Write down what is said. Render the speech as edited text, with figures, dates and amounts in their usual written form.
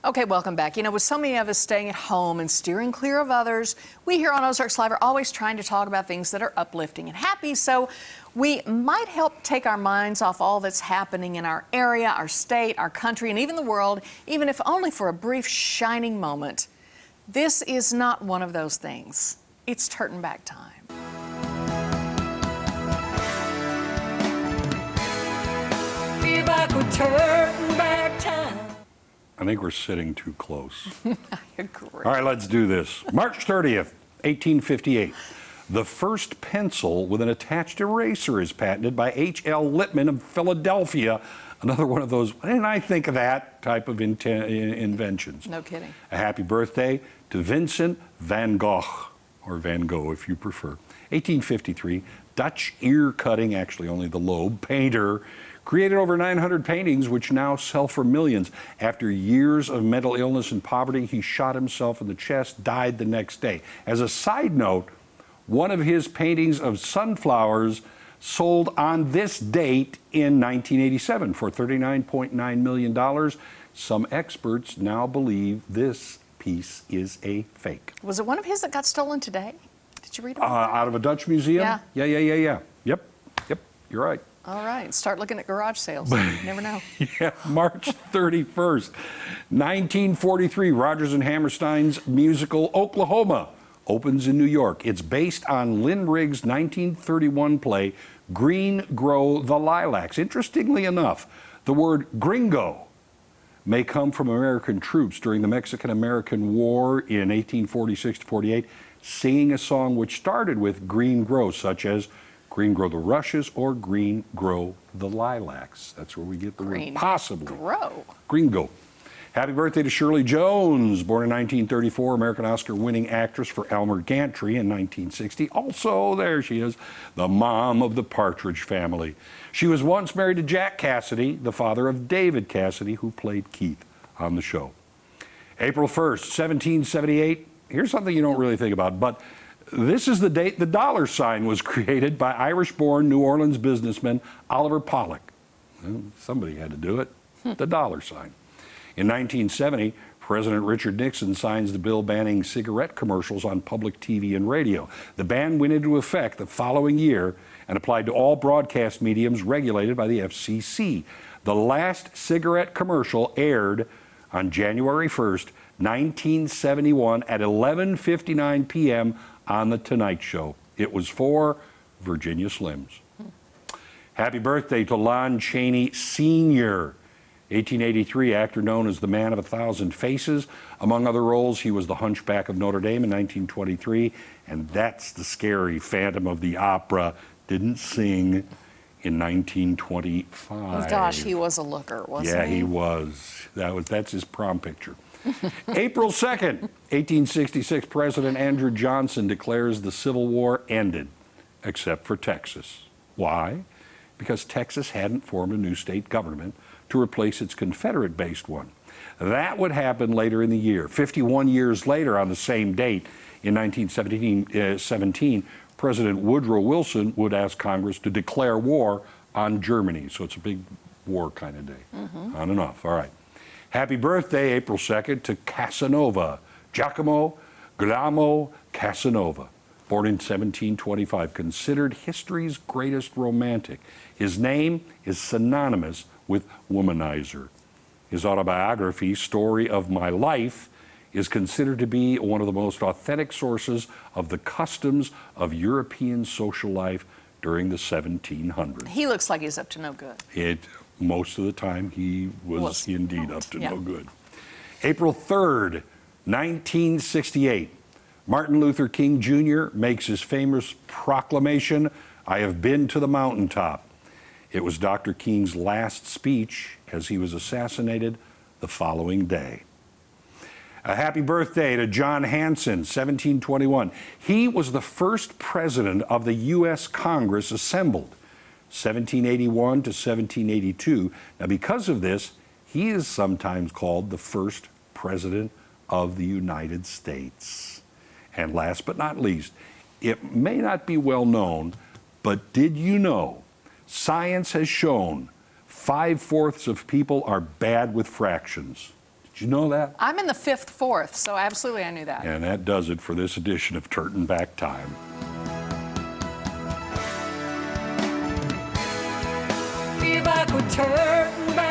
Okay, welcome back. You know, with so many of us staying at home and steering clear of others, we here on Ozarks Live are always trying to talk about things that are uplifting and happy, so we might help take our minds off all that's happening in our area, our state, our country, and even the world, even if only for a brief shining moment. This is not one of those things. It's Trtan back time. Feel like we're turning back time. I think we're sitting too close. I agree. All right, let's do this. March 30th, 1858. The first pencil with an attached eraser is patented by H.L. Lippmann of Philadelphia. Another one of those, why didn't I think of that type of inventions? No kidding. A happy birthday to Vincent van Gogh, or Van Gogh if you prefer. 1853, Dutch ear-cutting, actually only the lobe, painter, created over 900 paintings, which now sell for millions. After years of mental illness and poverty, he shot himself in the chest, died the next day. As a side note, one of his paintings of sunflowers sold on this date in 1987 for $39.9 million. Some experts now believe this piece is a fake. Was it one of his that got stolen today? Did you read about that? Out of a Dutch museum? Yeah. Yeah. Yep, you're right. All right, start looking at garage sales. You never know. Yeah, March 31st, 1943, Rodgers and Hammerstein's musical Oklahoma opens in New York. It's based on Lynn Riggs' 1931 play, Green Grow the Lilacs. Interestingly enough, the word gringo may come from American troops during the Mexican-American War in 1846-48, singing a song which started with Green Grow, such as Green Grow the Rushes or Green Grow the Lilacs. That's where we get the word possibly. Grow. Gringo. Happy birthday to Shirley Jones, born in 1934, American Oscar-winning actress for Elmer Gantry in 1960. Also, there she is, the mom of the Partridge Family. She was once married to Jack Cassidy, the father of David Cassidy, who played Keith on the show. April 1st, 1778. Here's something you don't really think about, but this is the date the dollar sign was created by Irish-born New Orleans businessman Oliver Pollock. Well, somebody had to do it, the dollar sign. In 1970, President Richard Nixon signs the bill banning cigarette commercials on public TV and radio. The ban went into effect the following year and applied to all broadcast mediums regulated by the FCC. The last cigarette commercial aired on January 1st, 1971 at 11:59 p.m. on The Tonight Show. It was for Virginia Slims. Happy birthday to Lon Chaney Sr., 1883, actor known as the Man of 1,000 Faces. Among other roles, he was the Hunchback of Notre Dame in 1923, and That's the Scary Phantom of the Opera. Didn't sing in 1925. Oh, gosh, he was a looker, wasn't he? Yeah, he was. That's his prom picture. April 2nd, 1866, President Andrew Johnson declares the Civil War ended, except for Texas. Why? Because Texas hadn't formed a new state government to replace its Confederate-based one. That would happen later in the year. 51 years later, on the same date, in 1917, President Woodrow Wilson would ask Congress to declare war on Germany. So it's a big war kind of day. On and off. All right. Happy birthday, April 2nd, to Casanova, Giacomo Girolamo Casanova, born in 1725, considered history's greatest romantic. His name is synonymous with womanizer. His autobiography, Story of My Life, is considered to be one of the most authentic sources of the customs of European social life during the 1700s. He looks like he's up to no good. Most of the time, he was indeed up to no good. April 3rd, 1968, Martin Luther King Jr. makes his famous proclamation, "I have been to the mountaintop." It was Dr. King's last speech as he was assassinated the following day. A happy birthday to John Hanson, 1721. He was the first president of the U.S. Congress assembled, 1781 to 1782. Now, because of this, he is sometimes called the first president of the United States. And last but not least, it may not be well known, but did you know science has shown 5/4 of people are bad with fractions? Did Did you know that? I'm in the 5th, 4th, so absolutely I knew that. And that does it for this edition of Trtan Back Time. Feel like we're turning back.